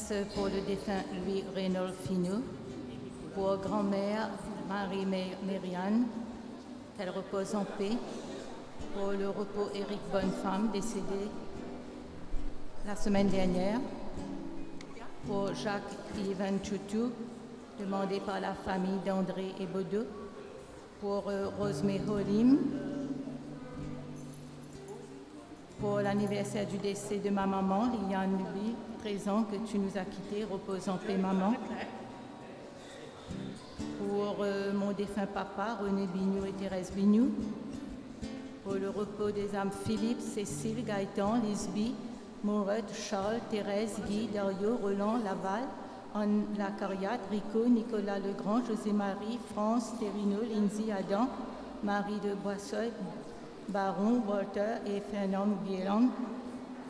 Messe pour le défunt Louis Reynolds Finot, pour grand-mère Marie-Mérianne, qu'elle repose en paix, pour le repos Éric Bonnefemme, décédé la semaine dernière, pour Jacques-Yvan Choutou, demandé par la famille d'André et Baudot, pour Rosemée Holim, pour l'anniversaire du décès de ma maman, Liliane Louis, 13 ans, que tu nous as quittés, repose en paix maman. Pour mon défunt papa, René Bignou et Thérèse Bignou. Pour le repos des âmes Philippe, Cécile, Gaëtan, Lisby, Mourette, Charles, Thérèse, Guy, Dario, Roland, Laval, Anne Lacariate, Rico, Nicolas Legrand, José-Marie, France, Terrino, Lindsay, Adam, Marie de Boissoy, Baron, Walter et Fernand Bielan,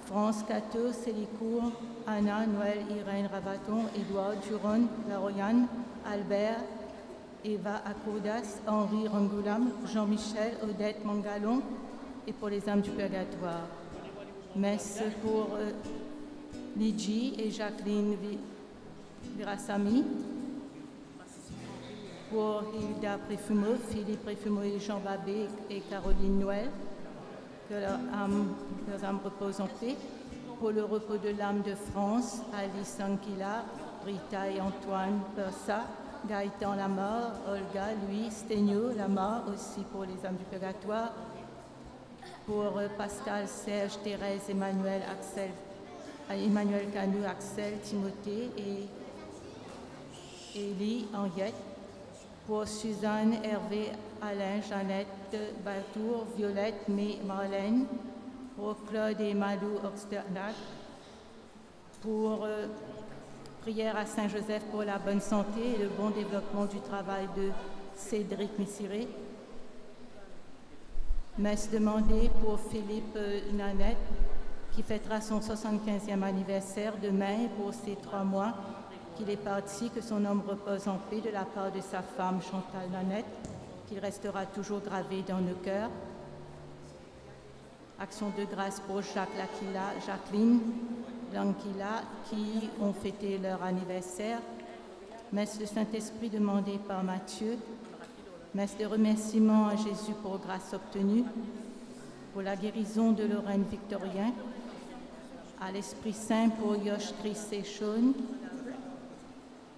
France, Cato, Célicourt, Anna, Noël, Irène, Ravaton, Édouard, Duron, Laroyane, Albert, Eva Acoudas, Henri Rangoulam, Jean-Michel, Odette Mangalon et pour les âmes du purgatoire. Messe pour Lidji et Jacqueline Virassami, pour Hilda Préfumeau, Philippe Préfumeau et Jean Babé et Caroline Noël, que leurs âmes reposent en paix. Pour le repos de l'âme de France, Alice Anquila, Rita et Antoine Persa, Gaëtan Lamar, Olga, Louis, Stegno, Lamar, aussi pour les âmes du purgatoire. Pour Pascal, Serge, Thérèse, Emmanuel, Axel, Emmanuel Canou, Axel, Timothée et Élie, Henriette. Pour Suzanne, Hervé, Alain, Jeannette, Batour, Violette, May, Marlène. Pour Claude et Malou Oxternac. Pour prière à Saint-Joseph pour la bonne santé et le bon développement du travail de Cédric Missiré. Messe demandée pour Philippe Nanette, qui fêtera son 75e anniversaire demain et pour ces 3 mois qu'il est parti, que son âme repose en paix de la part de sa femme Chantal Nanette, qu'il restera toujours gravé dans nos cœurs. Action de grâce pour Jacques Laquila, Jacqueline Lanquila, qui ont fêté leur anniversaire. Messe de Saint-Esprit demandée par Mathieu. Messe de remerciement à Jésus pour grâce obtenue, pour la guérison de Lorraine Victorien, à l'Esprit Saint pour Yosh Séchon.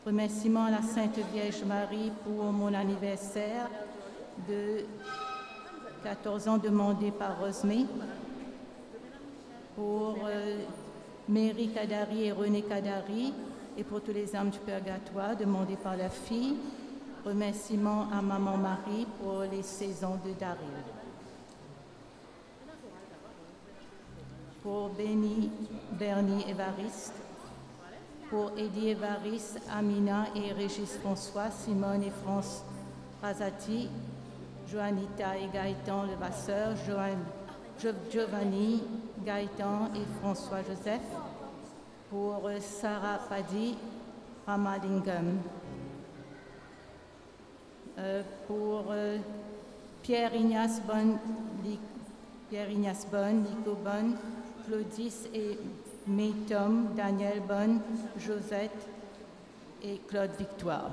Remerciement à la Sainte Vierge Marie pour mon anniversaire de 14 ans demandé par Rosemée. Pour Mary Kadari et René Kadari et pour tous les âmes du purgatoire demandés par la fille. Remerciement à Maman Marie pour les 16 ans de Daryl. Pour Bernie Évariste. Pour Eddie Évariste, Amina et Régis François, Simone et France Razati, Joanita et Gaëtan Levasseur, Giovanni, Gaëtan et François Joseph. Pour Sarah Padi, Ramalingam. Pour Pierre-Ignace Bonne, Nico Bonne, Claudis et Métom, Daniel Bonne, Josette et Claude Victoire.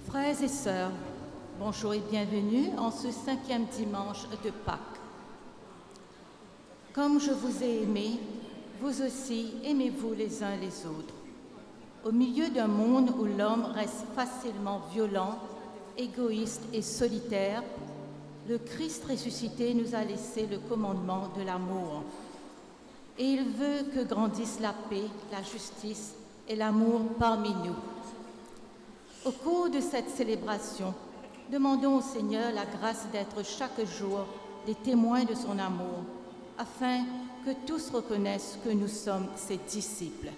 Frères et sœurs, bonjour et bienvenue en ce 5e dimanche de Pâques. Comme je vous ai aimé, vous aussi aimez-vous les uns les autres. Au milieu d'un monde où l'homme reste facilement violent, égoïste et solitaire, le Christ ressuscité nous a laissé le commandement de l'amour. Et il veut que grandisse la paix, la justice et l'amour parmi nous. Au cours de cette célébration, demandons au Seigneur la grâce d'être chaque jour des témoins de son amour, afin que tous reconnaissent que nous sommes ses disciples.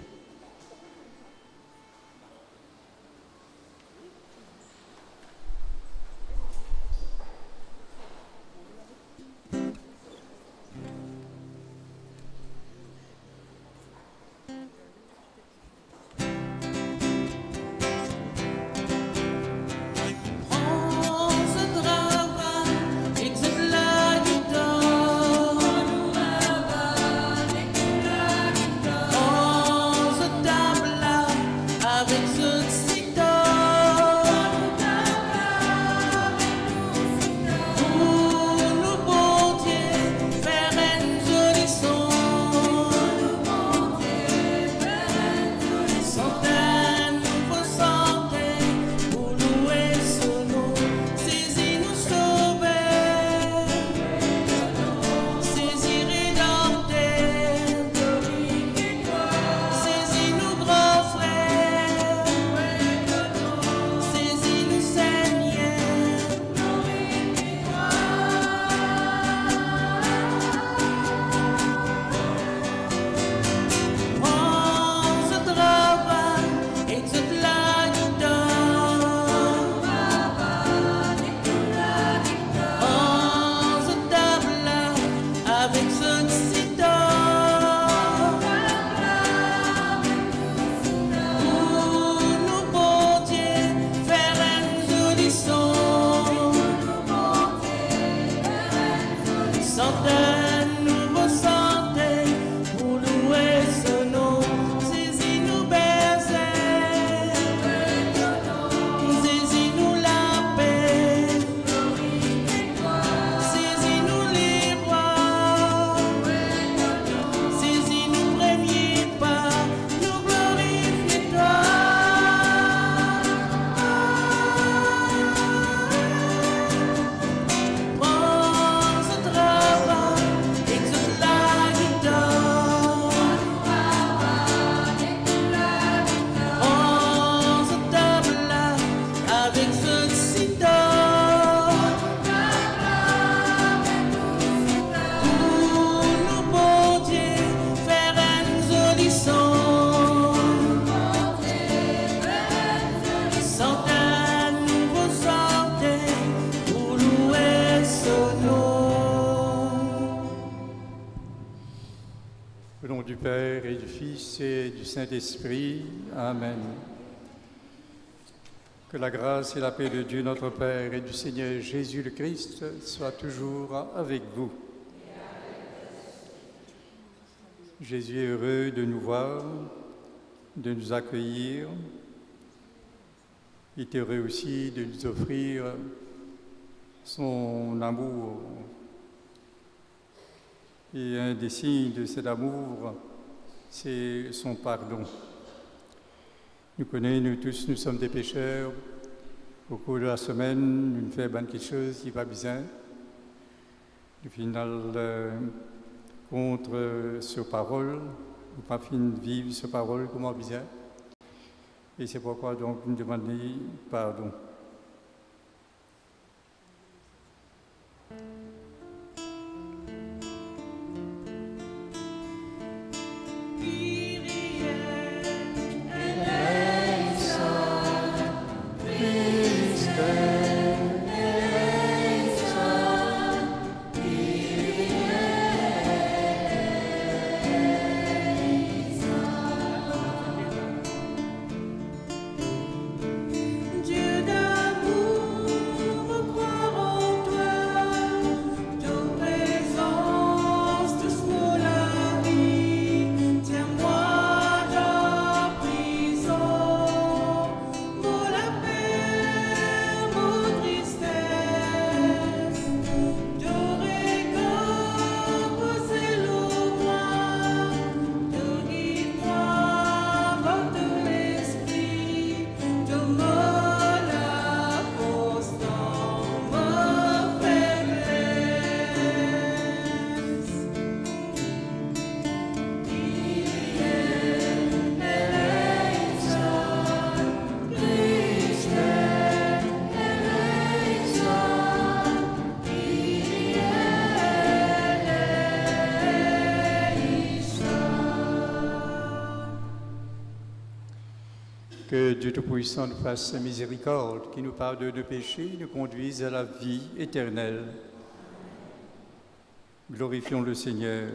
Au nom du Père et du Fils et du Saint-Esprit. Amen. Que la grâce et la paix de Dieu notre Père et du Seigneur Jésus le Christ soient toujours avec vous. Jésus est heureux de nous voir, de nous accueillir. Il est heureux aussi de nous offrir son amour. Et un des signes de cet amour, c'est son pardon. Nous connaissons, nous tous, nous sommes des pécheurs. Au cours de la semaine, nous faisons quelque chose qui n'est pas bien. Au final, contre ce parole, nous pas fini de vivre ce parole comme bien. Et c'est pourquoi donc nous demandons pardon. Dieu Que Dieu Tout-Puissant nous fasse miséricorde, qui nous pardonne de péché, nous conduise à la vie éternelle. Glorifions le Seigneur.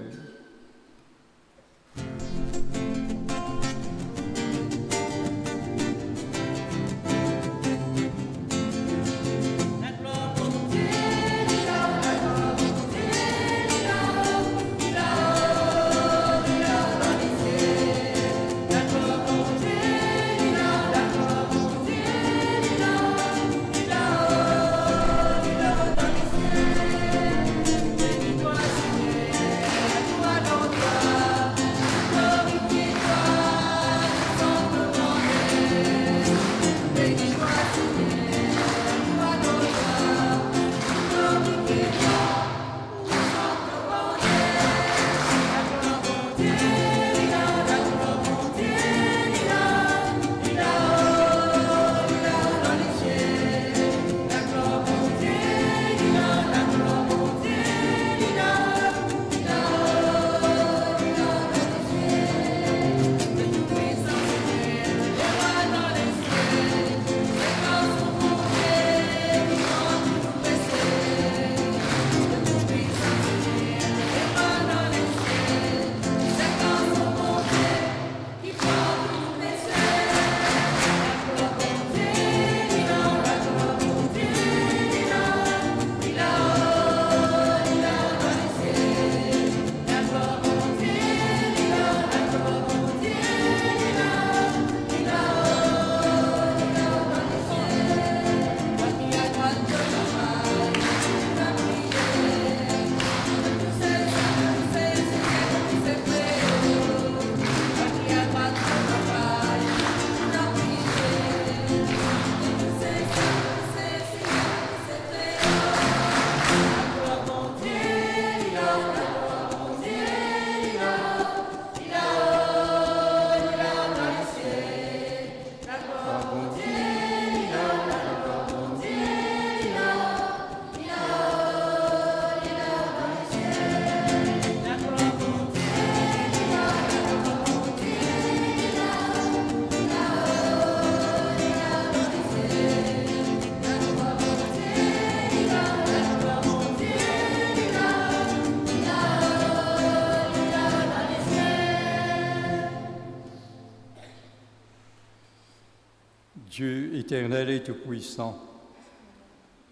Dieu éternel et tout-puissant,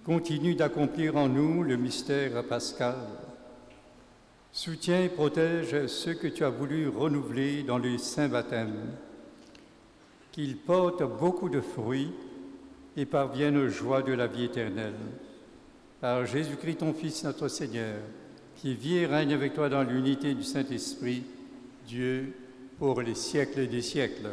continue d'accomplir en nous le mystère pascal. Soutiens et protège ceux que tu as voulu renouveler dans les saints baptêmes, qu'ils portent beaucoup de fruits et parviennent aux joies de la vie éternelle. Par Jésus-Christ, ton Fils, notre Seigneur, qui vit et règne avec toi dans l'unité du Saint-Esprit, Dieu, pour les siècles des siècles.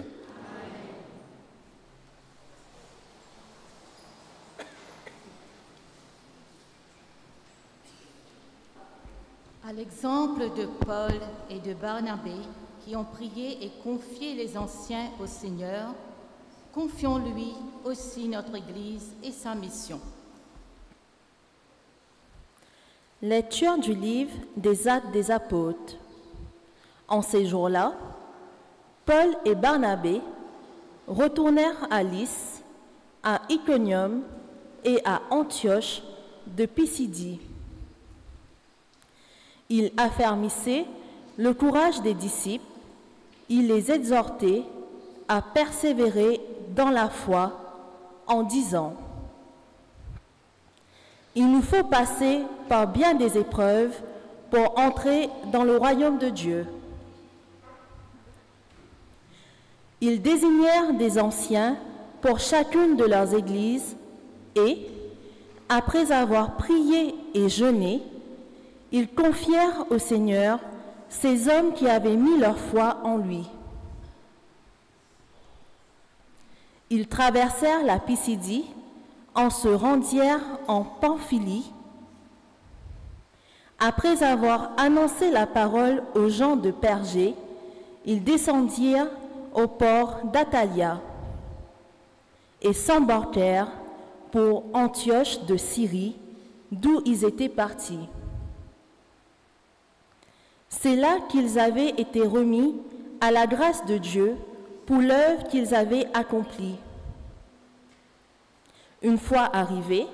À l'exemple de Paul et de Barnabé, qui ont prié et confié les anciens au Seigneur, confions-lui aussi notre Église et sa mission. Lecture du livre des Actes des Apôtres. En ces jours-là, Paul et Barnabé retournèrent à Lys, à Iconium et à Antioche de Pisidie. Ils affermissaient le courage des disciples, ils les exhortaient à persévérer dans la foi en disant : « Il nous faut passer par bien des épreuves pour entrer dans le royaume de Dieu. » Ils désignèrent des anciens pour chacune de leurs églises et, après avoir prié et jeûné, ils confièrent au Seigneur ces hommes qui avaient mis leur foi en lui. Ils traversèrent la Pisidie, en se rendirent en Pamphylie. Après avoir annoncé la parole aux gens de Pergé, ils descendirent au port d'Attalia et s'embarquèrent pour Antioche de Syrie, d'où ils étaient partis. C'est là qu'ils avaient été remis à la grâce de Dieu pour l'œuvre qu'ils avaient accomplie. Une fois arrivés,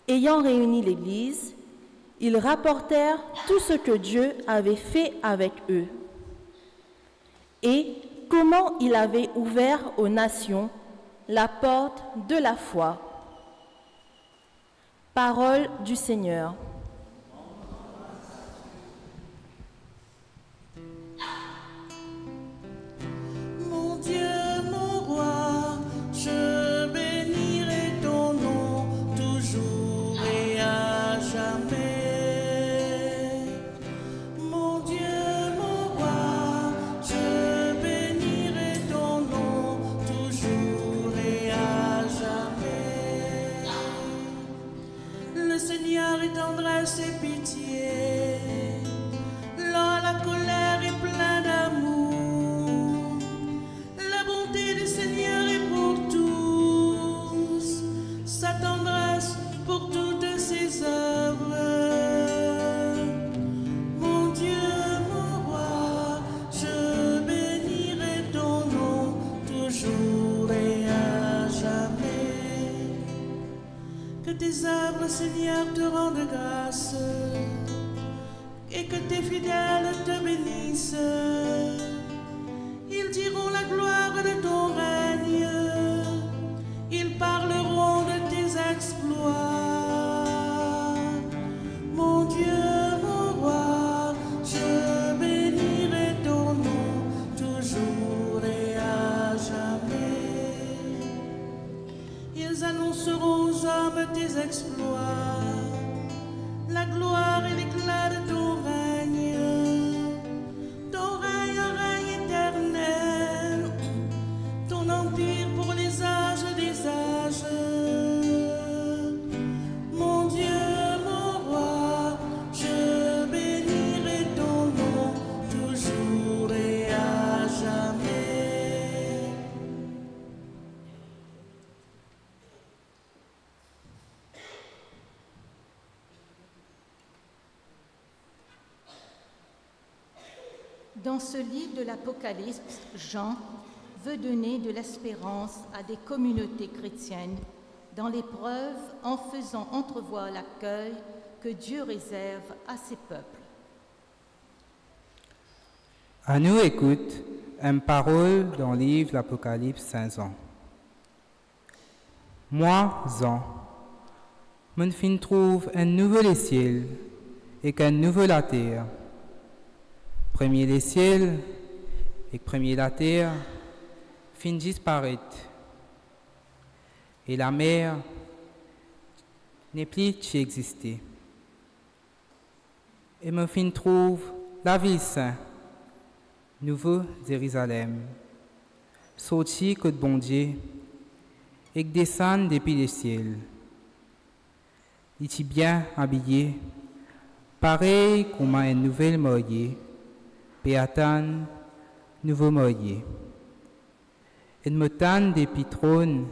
ayant réuni l'Église, ils rapportèrent tout ce que Dieu avait fait avec eux et comment il avait ouvert aux nations la porte de la foi. Parole du Seigneur. Mon Dieu, mon roi, je bénirai ton nom toujours et à jamais. Mon Dieu, mon roi, je bénirai ton nom toujours et à jamais. Le Seigneur est tendresse et pitié, lors la colère est plein d'amour. La bonté du Seigneur est pour tous, sa tendresse pour toutes ses œuvres. Mon Dieu, mon roi, je bénirai ton nom toujours et à jamais. Que tes œuvres, Seigneur, te rendent grâce et que tes fidèles te bénissent. Ils diront la gloire de ton règne, ils parleront de tes exploits. Mon Dieu, mon roi, je bénirai ton nom toujours et à jamais. Ils annonceront aux hommes tes exploits, la gloire et l'éclat de ton règne. Ton règne, un règne éternel, ton empire pour les âges des âges. Mon Dieu, mon roi, je bénirai ton nom toujours et à jamais. Dans ce livre de l'Apocalypse, Jean veut donner de l'espérance à des communautés chrétiennes dans l'épreuve en faisant entrevoir l'accueil que Dieu réserve à ses peuples. À nous écoute une parole dans le livre de l'Apocalypse 5 ans. Moi, Jean, mon fin trouve un nouveau ciel et qu'un nouveau la terre. Premier les ciels et premier la terre fin disparaître. Et la mer n'est plus qui exister. Et me fin trouve la ville sainte, nouveau Jérusalem, sorti que de bon Dieu et que descend depuis les ciels. Il est bien habillé, pareil comme un nouvel marié. Péatan, nouveau marié. Et me tend des pitrons,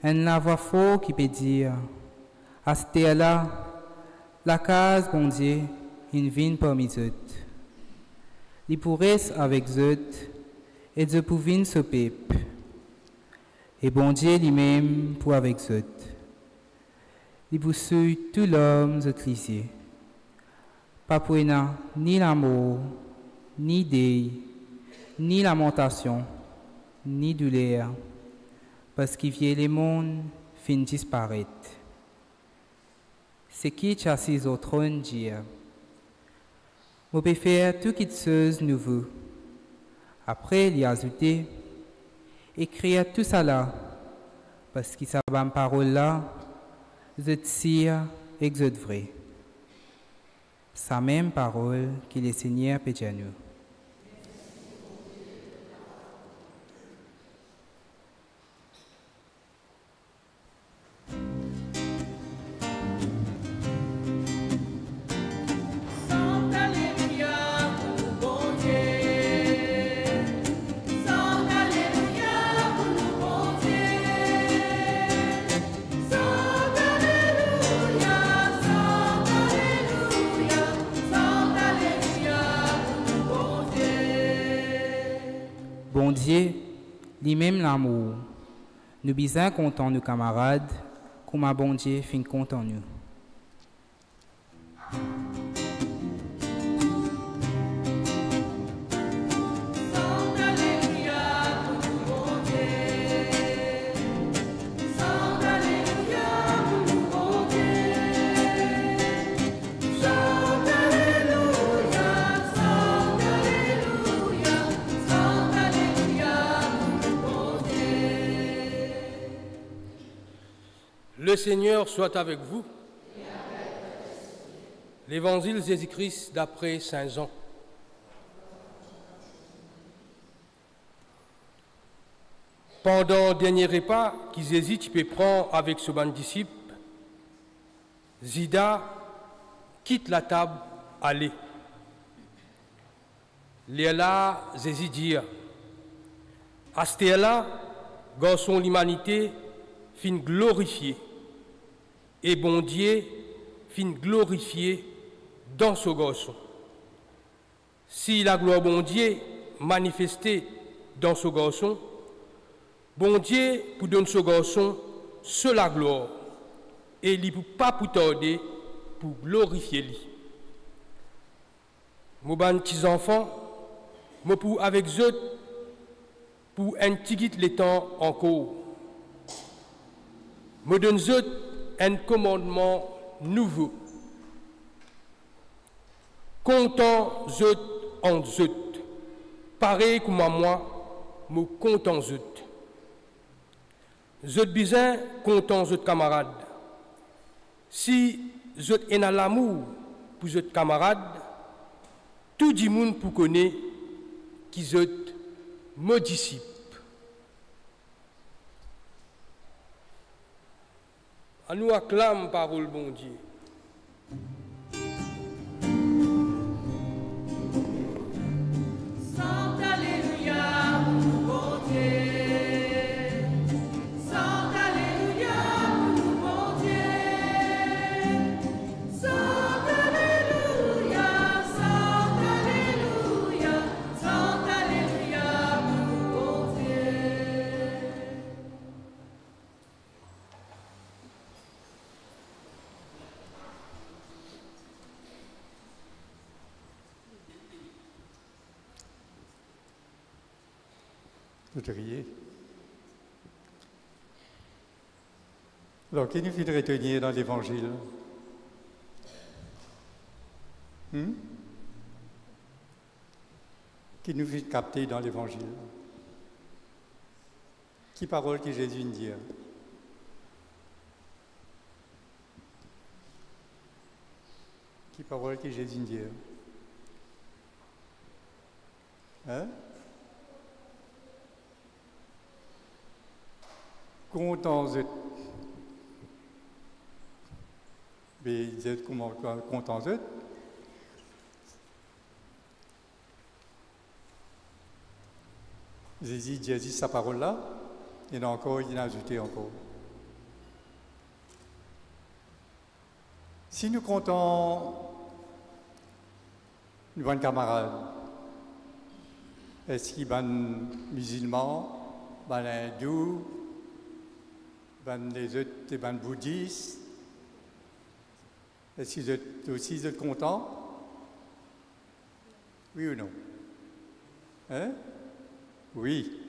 la voix fort qui peut dire, à cette terre-là, la case, bon Dieu, une vigne parmi eux. Ils pourraient avec eux, et de pouvin ce peuple. Et bon Dieu lui-même pour avec eux. Il poursuit tout l'homme utilisé. Pas pour ni l'amour, ni deuil, ni lamentation, ni douleur, parce qu'il vient les mondes fin disparaître. C'est qui assis au trône dire, on peut faire tout quelque chose de nouveau. Après, il y a ajouté, écrire tout ça là, parce que ça va une parole là, je tire et je vrai. Sa même parole que le Seigneur peut à nous. Alléluia, bon Dieu, lui-même l'amour. Nous bisons content nos camarades, comme un bon Dieu fin content nous. Le Seigneur soit avec vous. L'Évangile Jésus-Christ d'après Saint Jean. Pendant le dernier repas que Jésus prend avec ce bon disciple, Zida quitte la table, allez. Là, Jésus dit, à ce là, garçon l'humanité fin glorifié. Et bon Dieu fin glorifié dans ce garçon. Si la gloire bon Dieu manifestée dans ce garçon, bon Dieu pour donner ce garçon seule la gloire et il ne peut pas pour tarder pour glorifier lui. Mes petits enfants, moi pour avec eux pour un petit les temps encore. Me donne un commandement nouveau. Content en pareil comme à moi, me content besoin content camarades. Si je en a l'amour pour camarades, tout le monde pour connaître qui je me disciple. À nous acclame parole bon Dieu. Vous riez. Alors, qui nous fait retenir dans l'Évangile? Qui nous fait capter dans l'Évangile? Qui parole que Jésus nous dit? Qui parole que Jésus nous dit? Hein? Contents eux. Mais ils êtes comment contents eux? Jésus dit sa parole là, il y en a encore, il en a ajouté encore. Si nous comptons nos bons camarades, est-ce qu'ils sont musulmans, hindous, les autres, les bouddhistes? Est-ce qu'ils êtes aussi contents? Oui ou non? Hein? Oui.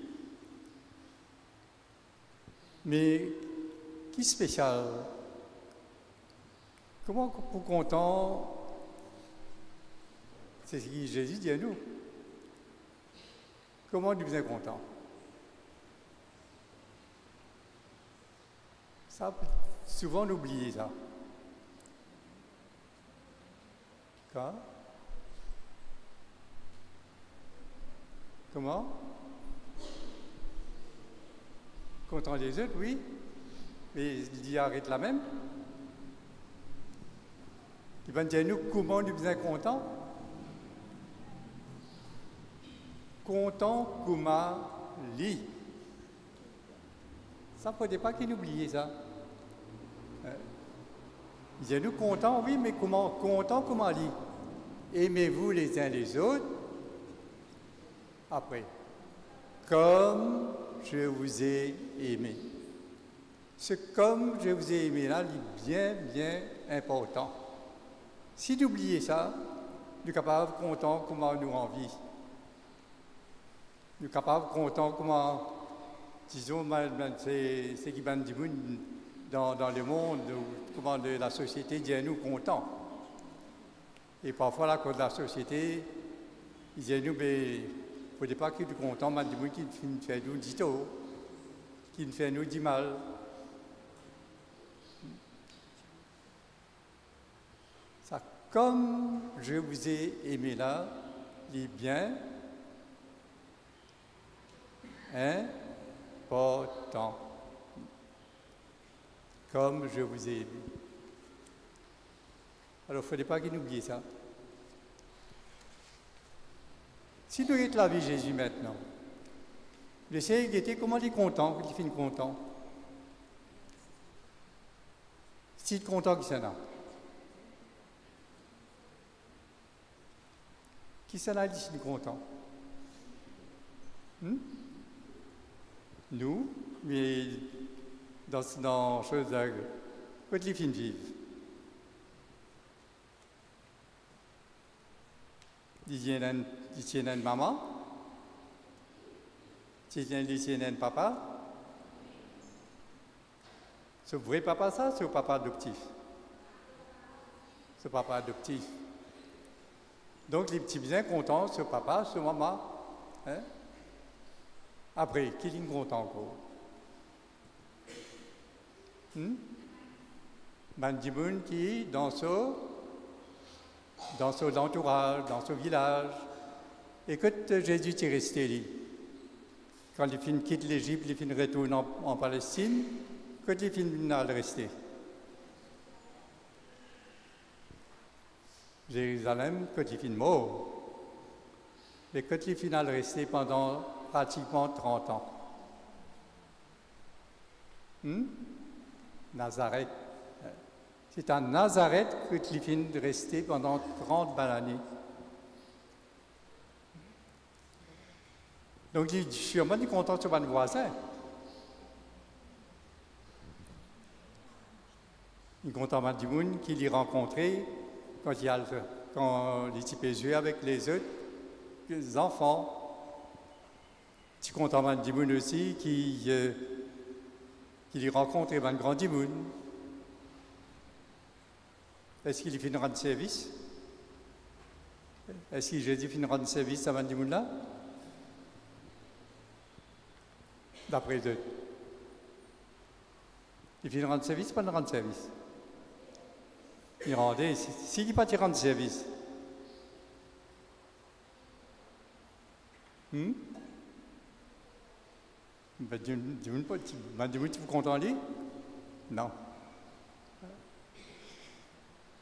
Mais qui est spécial? Comment pour content? C'est ce que Jésus dit à nous. Comment nous sommes contents? Ça, souvent on oublie ça. Quoi? Comment? Content les autres, oui. Mais il dit arrête là même. Il va dire nous comment nous sommes contents? Content comme lit. Ça ne faudrait pas qu'il oublie ça. Il dit nous contents, oui, mais comment content comment lit? Aimez-vous les uns les autres. Après, comme je vous ai aimé. Ce comme je vous ai aimé là, est bien, bien important. Si vous oubliez ça, nous sommes capables de content comment nous en vie. Nous sommes capables de content comment, disons, c'est qui va dire dans le monde, comment la société dit nous contents. Et parfois, là, quand la société, ils disent nous, mais il ne faudrait pas qu'ils soient contents, mais du monde qui fait nous du tort, qui fait nous du mal. Ça, comme je vous ai aimé là, les biens, important. Comme je vous ai aimé. Alors, il ne faudrait pas qu'il oublie ça. Si nous êtes la vie de Jésus maintenant, laissez guetter comment il est content, qu'il finit content. Si il est content, qui s'en a? Qui s'en a dit s'il est content? Nous, mais dans chose de quand les filles vivent. Ils tiennent une maman, ils tiennent un papa. C'est vrai papa ça, c'est le papa adoptif. C'est papa adoptif. Donc les petits bien contents, ce papa, ce maman. Hein? Après, qui est content encore? Bandimoun qui, dans son entourage, dans son village, et que Jésus est resté là. Quand les filles quittent l'Égypte, les filles retournent en Palestine, que les filles n'ont resté. Jérusalem, que les filles morts. Et que les filles n'ont resté pendant pratiquement 30 ans. Nazareth. C'est à Nazareth que les filles sont restées pendant 30 années. Donc, je suis sûrement content de mon voisin. Il est content de monde qu'il l'a rencontré quand il était joué avec les autres les enfants. Je suis content de monde aussi qu'il l'a rencontré un grand monde. Est-ce qu'il fait rendre service? Est-ce que Jésus fait rendre service à ce monde-là? D'après eux. Il fait rendre service, pas de rendre service. Il rendait, s'il n'est pas de rendre service. Tu content lui? Non.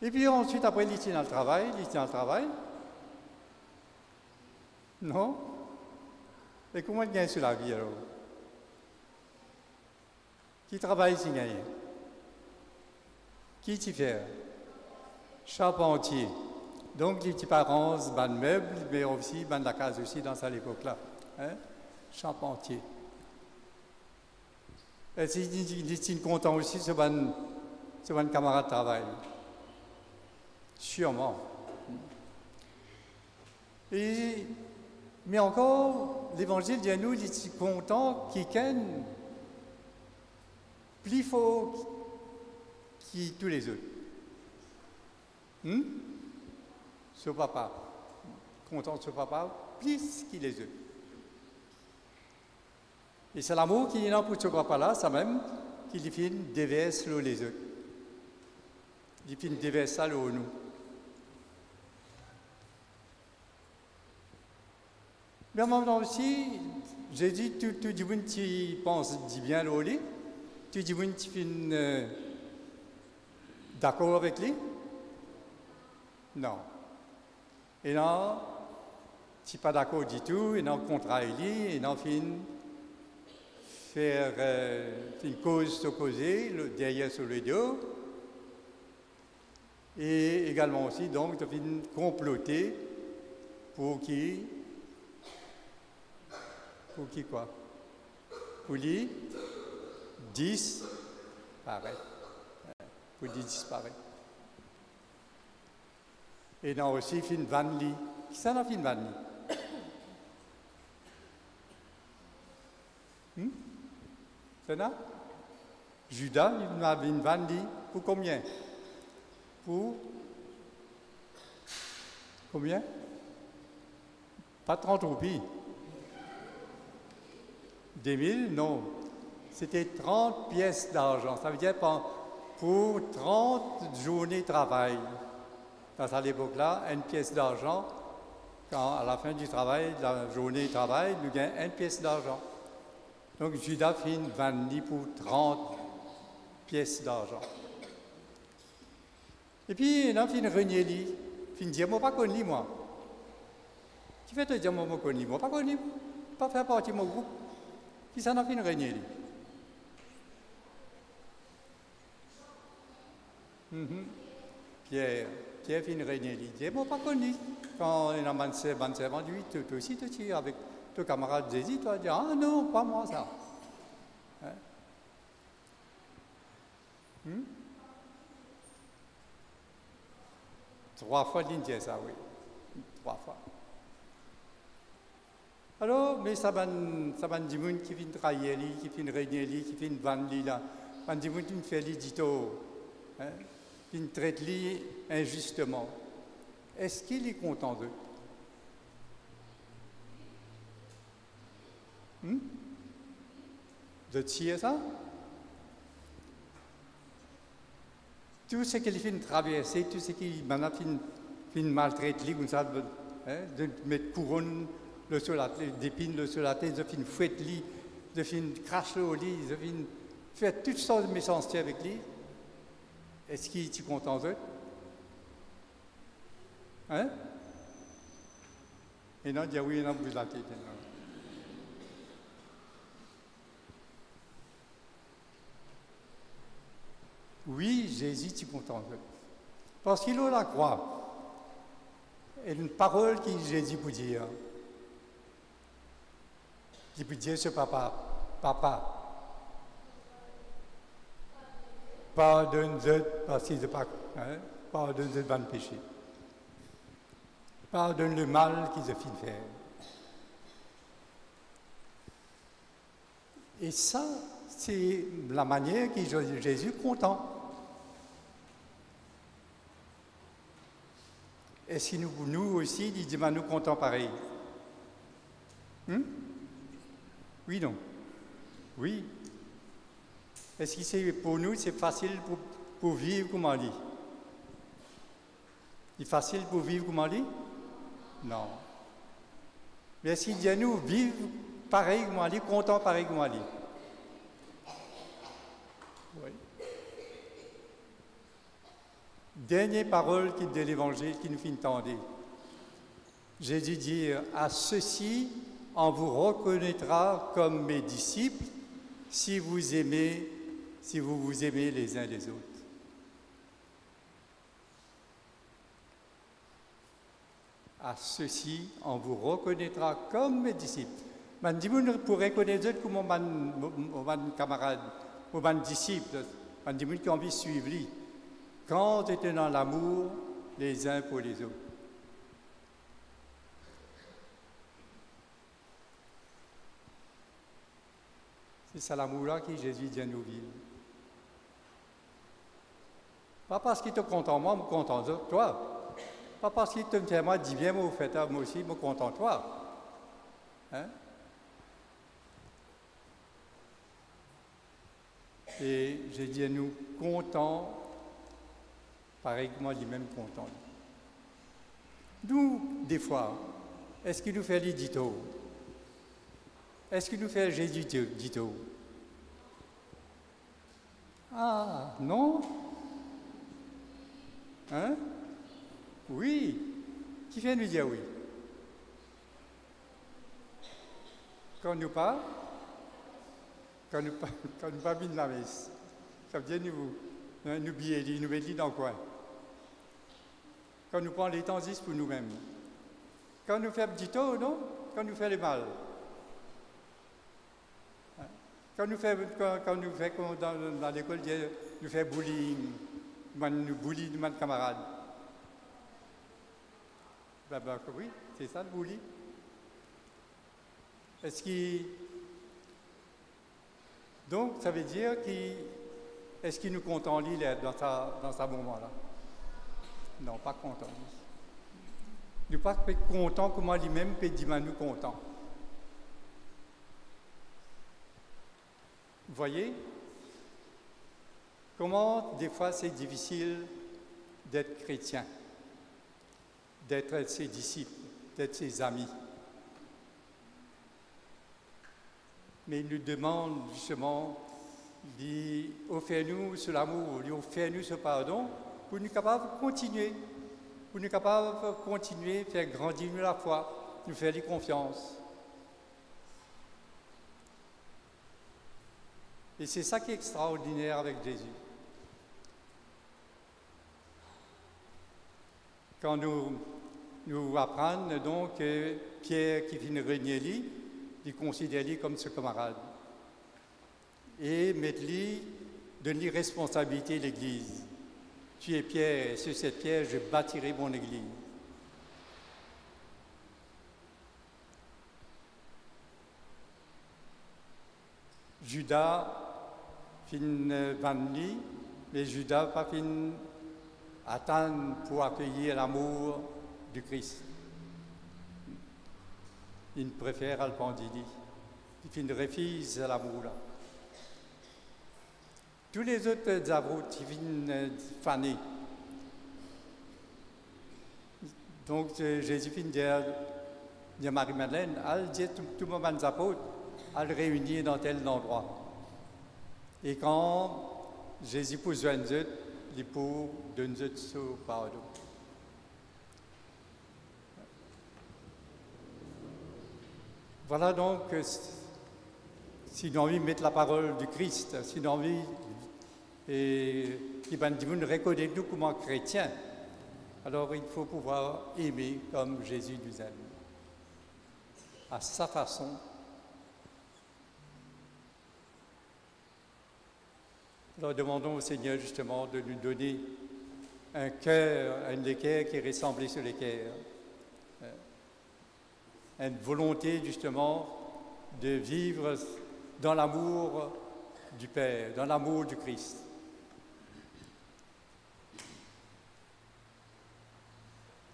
Et puis ensuite, après, il tient dans le travail, Non? Et comment il gagne sur la vie alors? Qui travaille s'il gagne? Qui t'y fait? Charpentier. Donc, les petits parents, ban de meubles, mais aussi ban de la case aussi dans cette époque-là. Charpentier. Et il est content aussi, ce ban camarade de travail. Sûrement. Mais encore, l'Évangile dit à nous, il est content qu'il ken plus fort que tous les autres. Ce papa, content de ce papa, plus que les autres. Et c'est l'amour qu'il y a pour ce papa-là, ça même, qu'il fait déverse les autres. Il fait déverse ça nous. Mais en même temps aussi, j'ai dit, tout le monde qui pense dit bien l'eau, tout le monde qui fait d'accord avec lui? Non. Et non, tu n'es pas d'accord du tout, et non, contraire lui, et non, faire une cause opposée, derrière sur le dos, et également aussi, donc, de comploter pour qui Pour qui quoi? Pour lui, 10 pareil. Pour lui disparaître. Et non aussi, il fait une vanne lit. Qui ça n'a fait une vanne lit? C'est là? Judas, il a une vanne lit. Pour combien? Pour combien? Pas 30 roupies. 2000, non. C'était 30 pièces d'argent. Ça veut dire pour 30 journées de travail. Dans à l'époque-là, une pièce d'argent, quand à la fin du travail, de la journée de travail, nous gagnons une pièce d'argent. Donc Judas fait une vanne pour 30 pièces d'argent. Et puis, il a fait une renier-lit. Il dit, moi, pas connu, moi. Qui fait te dire, moi, connu? Moi, pas connu. Pas faire partie de mon groupe. Qui s'en a fait une renier-lit? Pierre fait une renier-lit. Il dit, moi, pas connu. Quand il a un servant, lui, toi aussi, tu es avec ton camarade Jésus, toi, tu dis, ah non, pas moi, ça. Hein? 3 fois l'Indien, ça, oui. 3 fois. Alors, mais ça va des gens qui viennent travailler, qui viennent régner, qui viennent vendre, là. Ça va des gens qui font l'édito, qui traitent injustement. Est-ce qu'il est content d'eux? De tirer ça? Tout ce qu'il fait traverser, tout ce qu'il fait maltraiter, comme ça, de mettre couronne sur la tête, d'épines sur la tête, de faire fouette lit, de faire cracher au lit, de faire toutes sortes de méchancetés avec lui. Est-ce qu'il est content d'eux? Hein? Et non, il dit oui, il a bougé la tête. Oui, Jésus est content d'eux. Parce qu'il a la croix. Et une parole que Jésus peut dire. Il peut dire ce papa, pardonne-le parce qu'il n'est pas, pardonne-le de péché. Pardonne le mal qu'ils ont fait faire. Et ça, c'est la manière que Jésus est content. Est-ce que nous aussi, il dit, nous comptons pareil? Oui, non? Oui. Est-ce que c'est pour nous, c'est facile pour vivre comme on dit? C'est facile pour vivre comme on dit? Non. Mais est-ce qu'il dit à nous, vivre pareil comme on dit, content pareil comme on dit? Oui. Dernière parole de l'Évangile qui nous fait entendre. Jésus dit, à ceci, on vous reconnaîtra comme mes disciples si vous vous aimez les uns les autres. À ceci, on vous reconnaîtra comme mes disciples. Je pourrais connaître comme mon camarade, mon disciple, des gens qui ont envie de suivre lui. Quand ils étaient dans l'amour les uns pour les autres. C'est ça l'amour-là que Jésus dit à nous vivre. Pas parce qu'il te content moi, me content toi. Pas parce qu'il te fait moi, dis bien, moi, fait moi aussi, me content toi. Hein? Et j'ai dit à nous, content, pareil que moi, lui-même content. Nous, des fois, est-ce qu'il nous fait les dito? Est-ce qu'il nous fait Jésus dito? Ah, non? Hein? Oui. Qui vient nous dire oui? Quand nous parle, quand nous pas bien de la messe, ça veut dire nous billets, nous mettons dans le coin. Quand nous prenons les temps pour nous-mêmes. Quand nous faisons petit tôt, non? Quand nous faisons le mal. Quand nous faisons dans l'école, nous faisons bullying, nous bully de nos camarades. Oui, c'est ça le bully. Donc, ça veut dire est-ce qu'il nous content lui dans ce moment-là? Non, pas content. Nous ne sommes pas contents comment lui-même peut dire nous contents. Vous voyez comment des fois c'est difficile d'être chrétien, d'être ses disciples, d'être ses amis. Mais il nous demande justement d'offrir-nous ce l'amour, d'offrir-nous ce pardon pour nous capables de continuer, pour nous capables de continuer, faire grandir nous la foi, nous faire des confiances. Et c'est ça qui est extraordinaire avec Jésus. Quand nous apprenons donc que Pierre qui vient régner lui, il considère lui comme ce camarade. Et mettre-lui, donne-lui responsabilité de l'Église. Tu es Pierre, et sur cette pierre, je bâtirai mon Église. Judas fin vanni, mais Judas pas fin attendre pour accueillir l'amour du Christ. Il préfère Alpandini. Il fin refuse l'amour là. Tous les autres avoues qui viennent faner. Donc Jésus fin dire Marie-Madeleine, elle dit tout le monde des apôtres, elle réunit dans tel endroit. Et quand Jésus pose besoin d'eux, il pour donner ce pardon. Voilà donc, si nous envie de mettre la parole du Christ, si nous envie et qui va nous reconnaître nous comme chrétiens, alors il faut pouvoir aimer comme Jésus nous aime, à sa façon. Alors demandons au Seigneur justement de nous donner un cœur, un équerre qui est ressemblé sur l'équerre. Une volonté justement de vivre dans l'amour du Père, dans l'amour du Christ.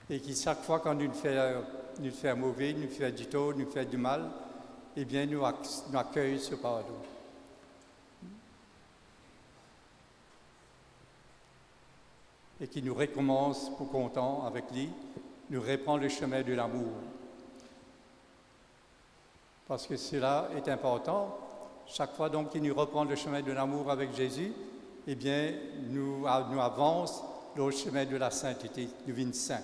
Et qui chaque fois quand nous fait mauvais, nous fait du tort, nous fait du mal, eh bien nous accueille ce pardon. Et qui nous recommence pour content avec lui, nous reprend le chemin de l'amour. Parce que cela est important. Chaque fois donc qu'il nous reprend le chemin de l'amour avec Jésus, eh bien, nous avance le chemin de la sainteté, nous devenons saints.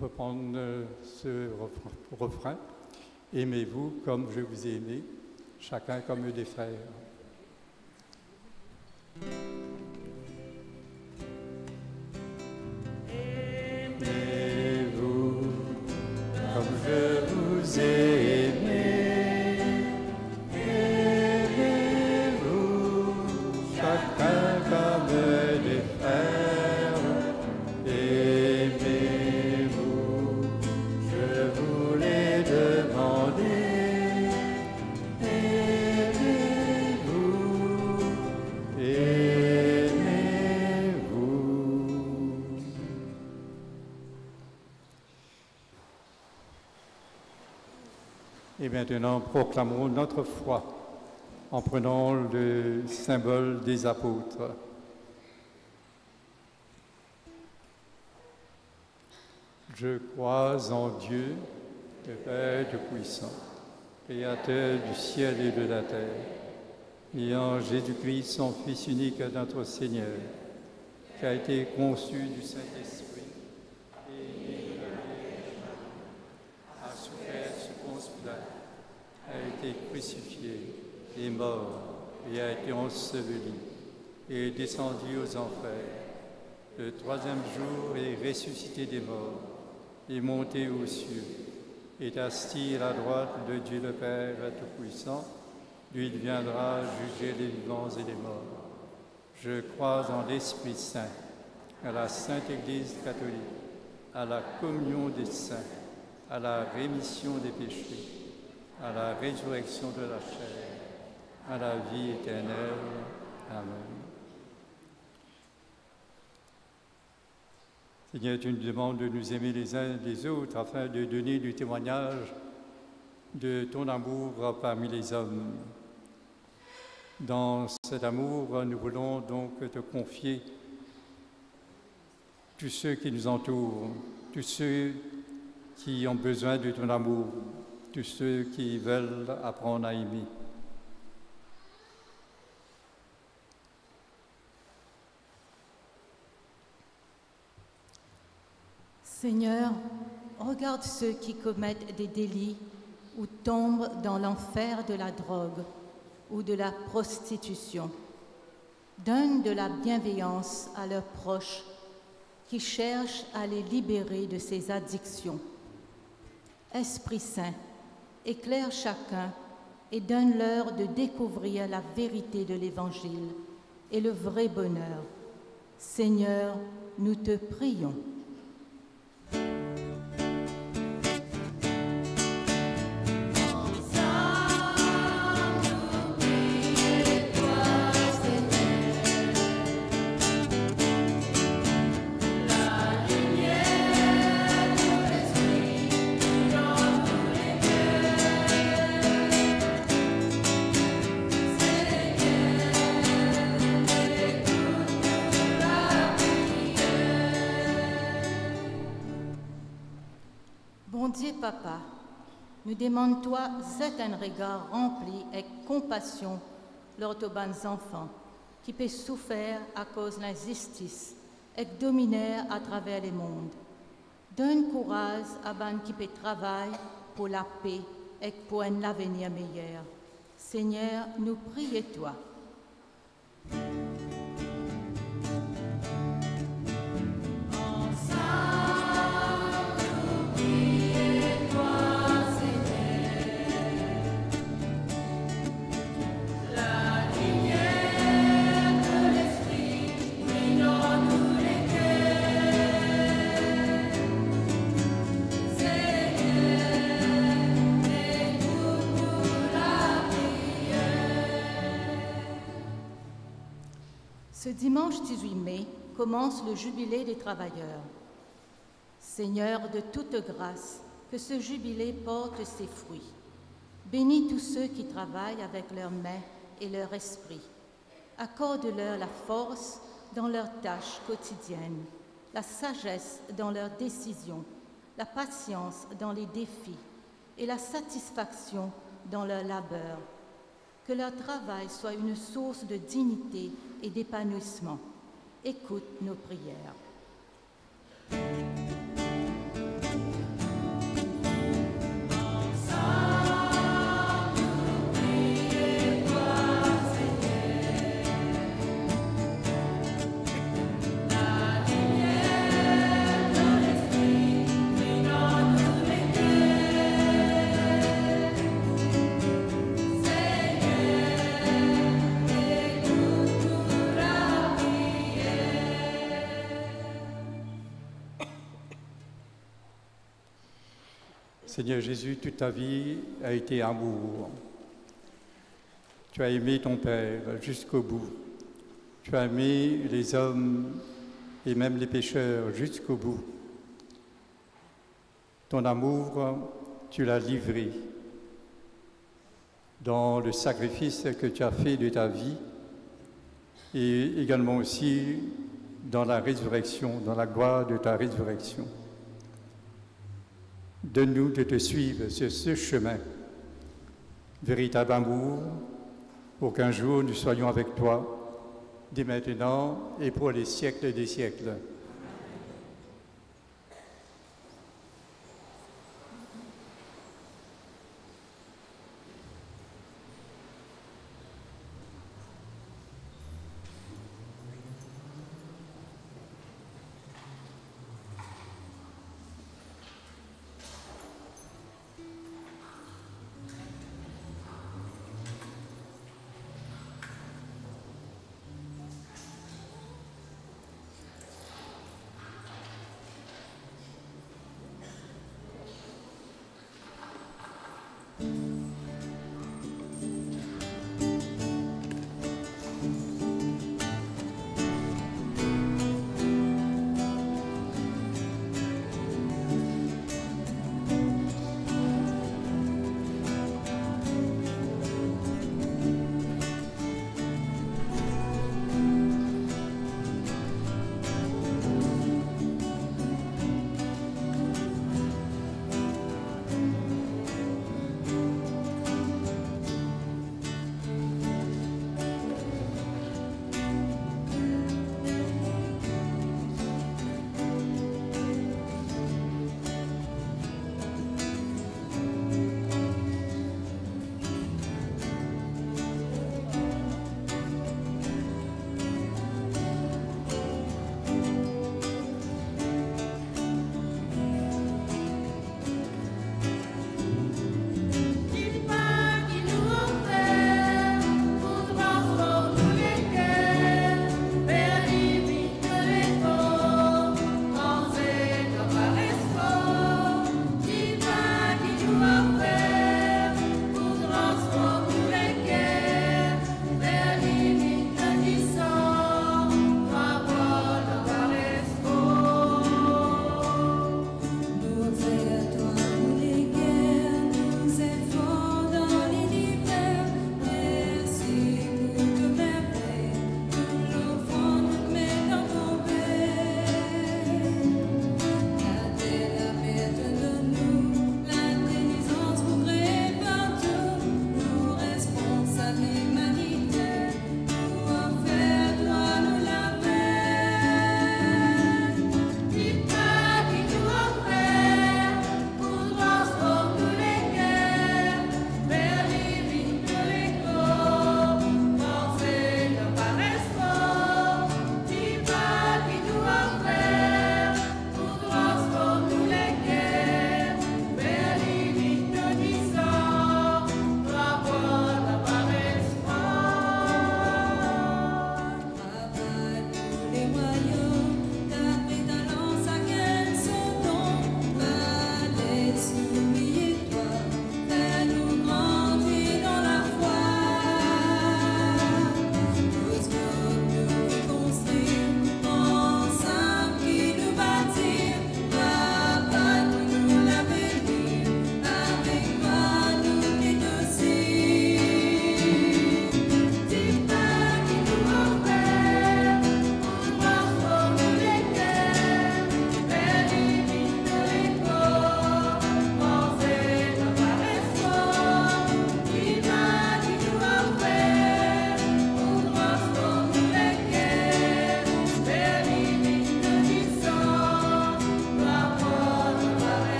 On peut prendre ce refrain. Aimez-vous comme je vous ai aimé, chacun comme des frères. Aimez-vous comme je vous ai aimé. Aimez-vous chacun comme des frères. Et maintenant, proclamons notre foi en prenant le symbole des apôtres. Je crois en Dieu, le Père Tout-Puissant, Créateur du ciel et de la terre, et en Jésus-Christ, son Fils unique, notre Seigneur, qui a été conçu du Saint-Esprit et né de la crucifié, est mort et a été enseveli, et est descendu aux enfers. Le troisième jour est ressuscité des morts, est monté aux cieux, est assis à la droite de Dieu le Père Tout-Puissant. Lui, il viendra juger les vivants et les morts. Je crois en l'Esprit Saint, à la Sainte Église catholique, à la communion des saints, à la rémission des péchés, à la résurrection de la chair, à la vie éternelle. Amen. Seigneur, tu nous demandes de nous aimer les uns les autres afin de donner du témoignage de ton amour parmi les hommes. Dans cet amour, nous voulons donc te confier tous ceux qui nous entourent, tous ceux qui ont besoin de ton amour, tous ceux qui veulent apprendre à aimer. Seigneur, regarde ceux qui commettent des délits ou tombent dans l'enfer de la drogue ou de la prostitution. Donne de la bienveillance à leurs proches qui cherchent à les libérer de ces addictions. Esprit Saint, éclaire chacun et donne-leur de découvrir la vérité de l'Évangile et le vrai bonheur. Seigneur, nous te prions. Bon Dieu, Papa, nous demandons-toi un regard rempli avec compassion lors de bonnes enfants qui peuvent souffrir à cause de l'injustice et dominer à travers le monde. Donne courage à ceux qui peuvent travailler pour la paix et pour un avenir meilleur. Seigneur, nous prions toi. Ce dimanche 18 mai commence le jubilé des travailleurs. Seigneur de toute grâce, que ce jubilé porte ses fruits. Bénis tous ceux qui travaillent avec leurs mains et leur esprit. Accorde-leur la force dans leurs tâches quotidiennes, la sagesse dans leurs décisions, la patience dans les défis et la satisfaction dans leur labeur. Que leur travail soit une source de dignité et d'épanouissement. Écoute nos prières. Seigneur Jésus, toute ta vie a été amour. Tu as aimé ton Père jusqu'au bout. Tu as aimé les hommes et même les pécheurs jusqu'au bout. Ton amour, tu l'as livré dans le sacrifice que tu as fait de ta vie et également aussi dans la résurrection, dans la gloire de ta résurrection. Donne-nous de te suivre sur ce chemin, véritable amour, pour qu'un jour nous soyons avec toi, dès maintenant et pour les siècles des siècles.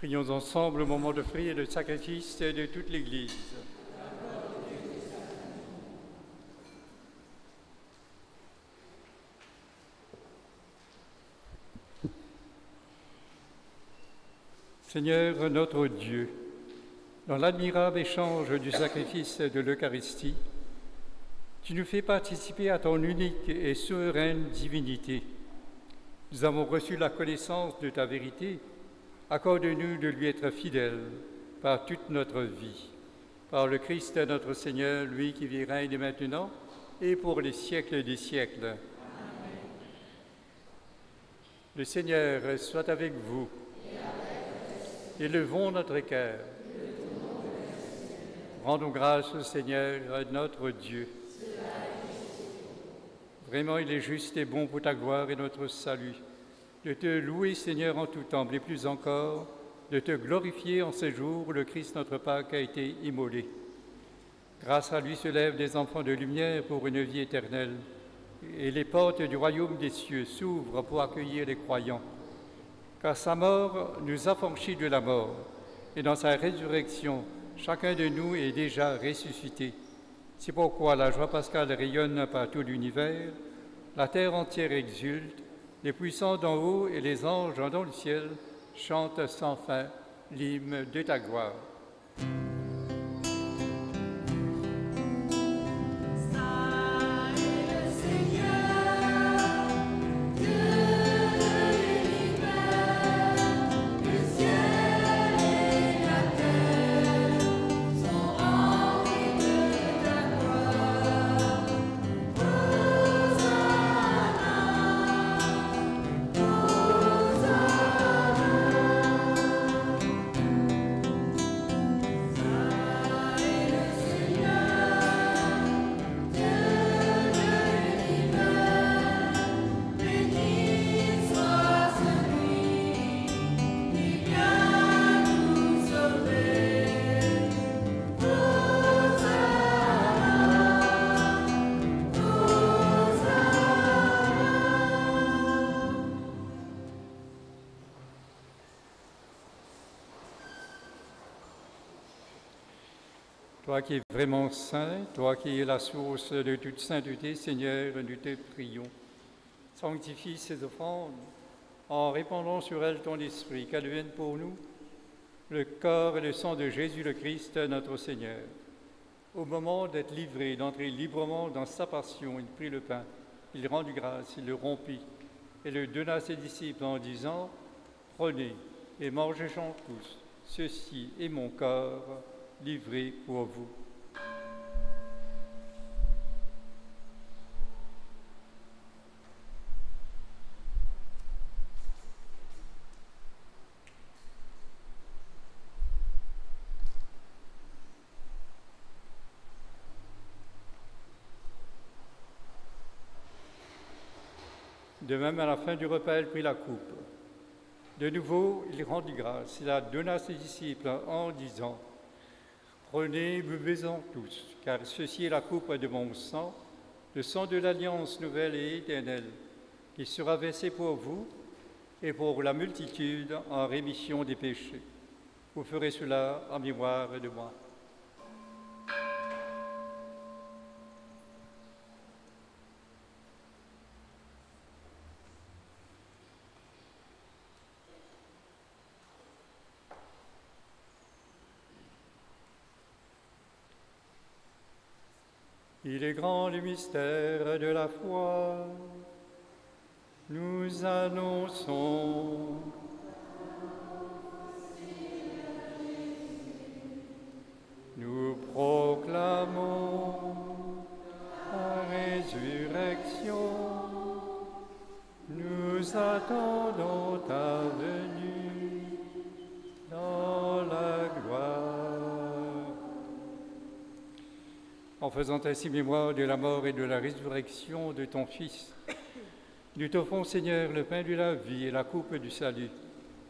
Prions ensemble au moment de prier le sacrifice de toute l'Église. Seigneur notre Dieu, dans l'admirable échange du sacrifice de l'Eucharistie, tu nous fais participer à ton unique et souveraine divinité. Nous avons reçu la connaissance de ta vérité. Accorde-nous de lui être fidèles par toute notre vie. Par le Christ notre Seigneur, lui qui vit, règne maintenant et pour les siècles des siècles. Amen. Le Seigneur soit avec vous. Élevons notre cœur. Rendons grâce au Seigneur, notre Dieu. Vraiment, il est juste et bon pour ta gloire et notre salut, de te louer, Seigneur, en tout temps, et plus encore, de te glorifier en ce jour où le Christ, notre Pâque, a été immolé. Grâce à lui se lèvent des enfants de lumière pour une vie éternelle, et les portes du royaume des cieux s'ouvrent pour accueillir les croyants. Car sa mort nous affranchit de la mort, et dans sa résurrection, chacun de nous est déjà ressuscité. C'est pourquoi la joie pascale rayonne par tout l'univers, la terre entière exulte, les puissants d'en haut et les anges dans le ciel chantent sans fin l'hymne de ta gloire. Toi qui es vraiment saint, toi qui es la source de toute sainteté, Seigneur, nous te prions. Sanctifie ces offrandes en répandant sur elles ton esprit, qu'elles deviennent pour nous le corps et le sang de Jésus le Christ, notre Seigneur. Au moment d'être livré, d'entrer librement dans sa passion, il prit le pain, il rendit grâce, il le rompit et le donna à ses disciples en disant « Prenez et mangez-en tous, ceci est mon corps, livré pour vous. » De même, à la fin du repas, il prit la coupe. De nouveau, il rendit grâce, il la donna à ses disciples en disant « Prenez, buvez-en tous, car ceci est la coupe de mon sang, le sang de l'alliance nouvelle et éternelle, qui sera versé pour vous et pour la multitude en rémission des péchés. Vous ferez cela en mémoire de moi. » Il est grand le mystère de la foi. Nous annonçons nous proclamons la résurrection. Nous attendons ta venue dans la gloire. En faisant ainsi mémoire de la mort et de la résurrection de ton Fils, nous t'offrons, Seigneur, le pain de la vie et la coupe du salut,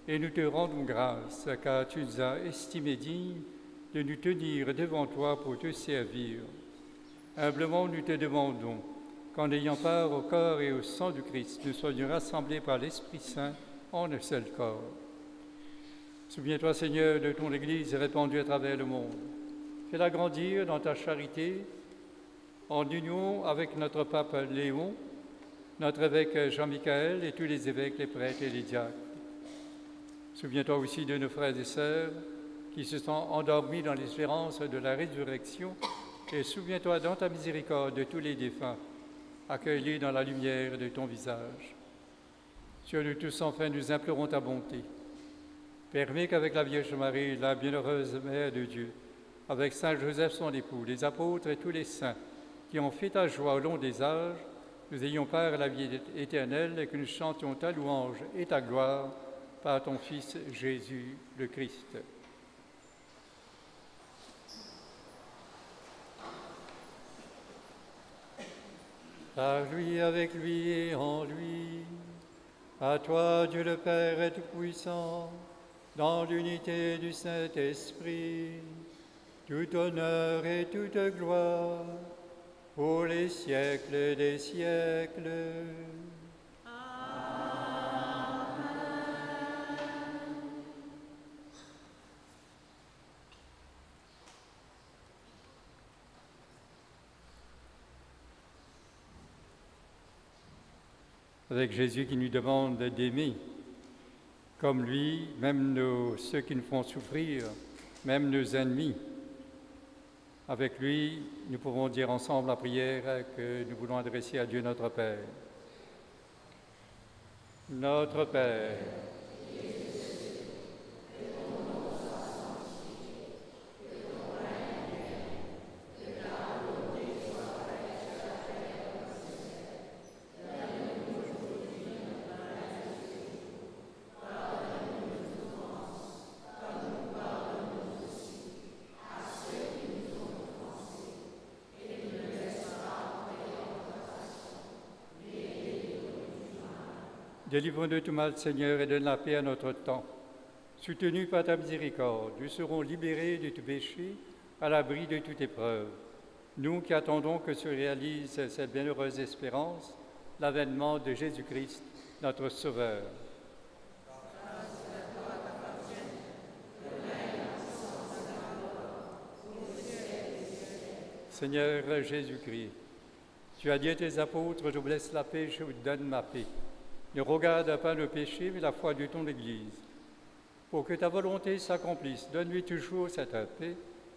et nous te rendons grâce, car tu nous as estimés dignes de nous tenir devant toi pour te servir. Humblement, nous te demandons qu'en ayant part au corps et au sang du Christ, nous soyons rassemblés par l'Esprit Saint en un seul corps. Souviens-toi, Seigneur, de ton Église répandue à travers le monde. Fais-la grandir dans ta charité, en union avec notre pape Léon, notre évêque Jean-Michel et tous les évêques, les prêtres et les diacres. Souviens-toi aussi de nos frères et sœurs qui se sont endormis dans l'espérance de la résurrection, et souviens-toi dans ta miséricorde de tous les défunts, accueillis dans la lumière de ton visage. Sur nous tous, enfin, nous implorons ta bonté. Permets qu'avec la Vierge Marie, la bienheureuse Mère de Dieu, avec Saint Joseph son époux, les apôtres et tous les saints qui ont fait ta joie au long des âges, nous ayons part à la vie éternelle et que nous chantions ta louange et ta gloire par ton Fils Jésus le Christ. Par lui, avec lui et en lui, à toi, Dieu le Père Tout-Puissant, dans l'unité du Saint-Esprit, tout honneur et toute gloire, pour les siècles des siècles. Avec Jésus qui nous demande d'aimer, comme lui, même ceux qui nous font souffrir, même nos ennemis. Avec lui, nous pouvons dire ensemble la prière que nous voulons adresser à Dieu notre Père. Notre Père, délivre-nous de tout mal, Seigneur, et donne la paix à notre temps. Soutenus par ta miséricorde, nous serons libérés de tout péché, à l'abri de toute épreuve. Nous qui attendons que se réalise cette bienheureuse espérance, l'avènement de Jésus-Christ, notre Sauveur. Seigneur Jésus-Christ, tu as dit à tes apôtres, je vous laisse la paix, je vous donne ma paix. Ne regarde pas nos péchés, mais la foi de ton Église. Pour que ta volonté s'accomplisse, donne-lui toujours cette paix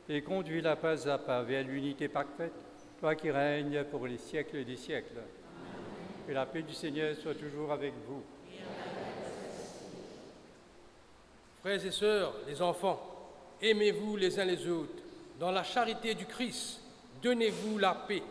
et conduis-la pas à pas vers l'unité parfaite, toi qui règnes pour les siècles des siècles. Amen. Que la paix du Seigneur soit toujours avec vous. Frères et sœurs, les enfants, aimez-vous les uns les autres. Dans la charité du Christ, donnez-vous la paix.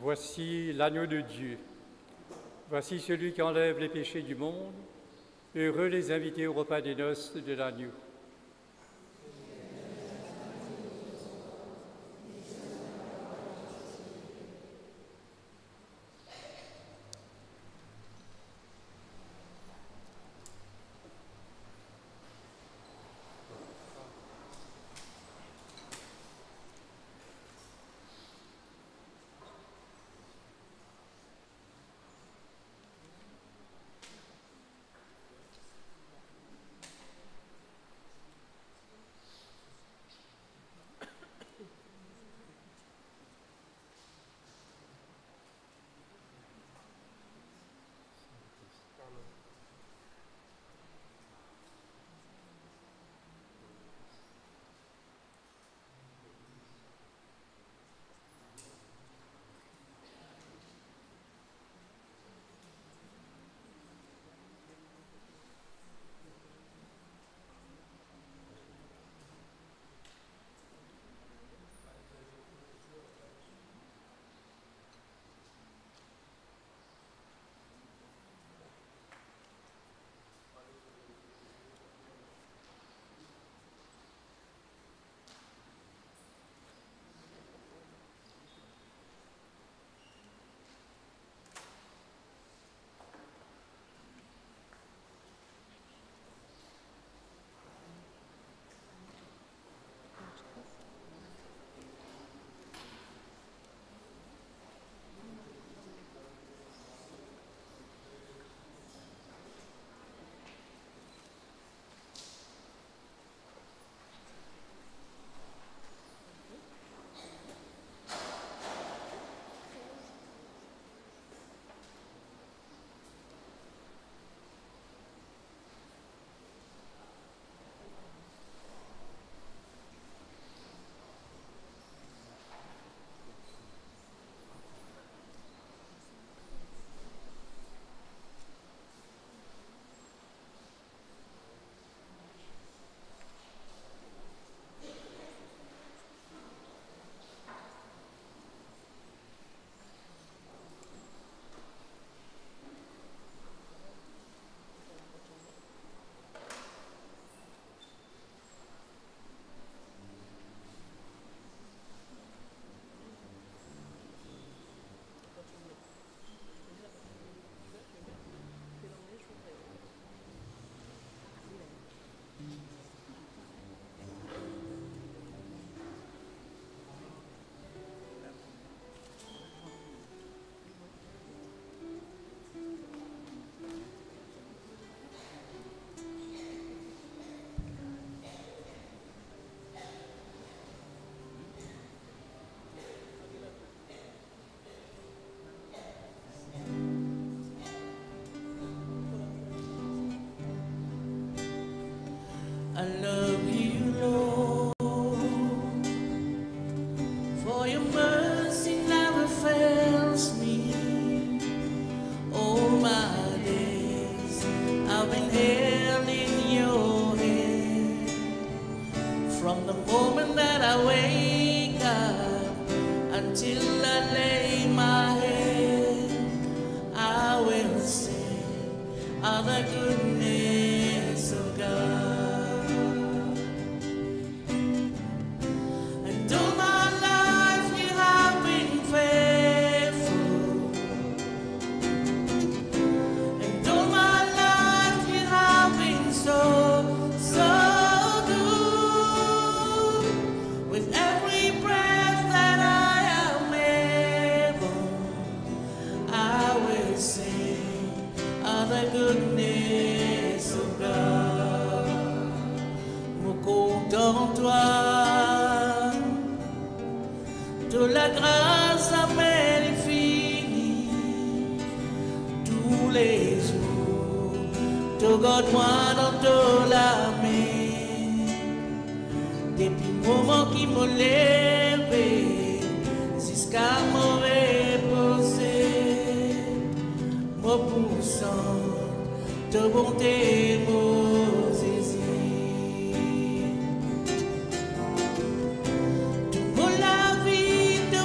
Voici l'agneau de Dieu. Voici celui qui enlève les péchés du monde. Heureux les invités au repas des noces de l'agneau. I love you, Lord, for your mercy never fails me. All my days I've been held in your hand. From the moment that I wake up until I lay my head, I will sing of the goodness of God. La grâce amène et finie tous les jours. Tu gardes-moi dans ton la main. Depuis le moment qui m'a levé jusqu'à me reposer, me poussant de bonté, me saisir. Pour la vie, te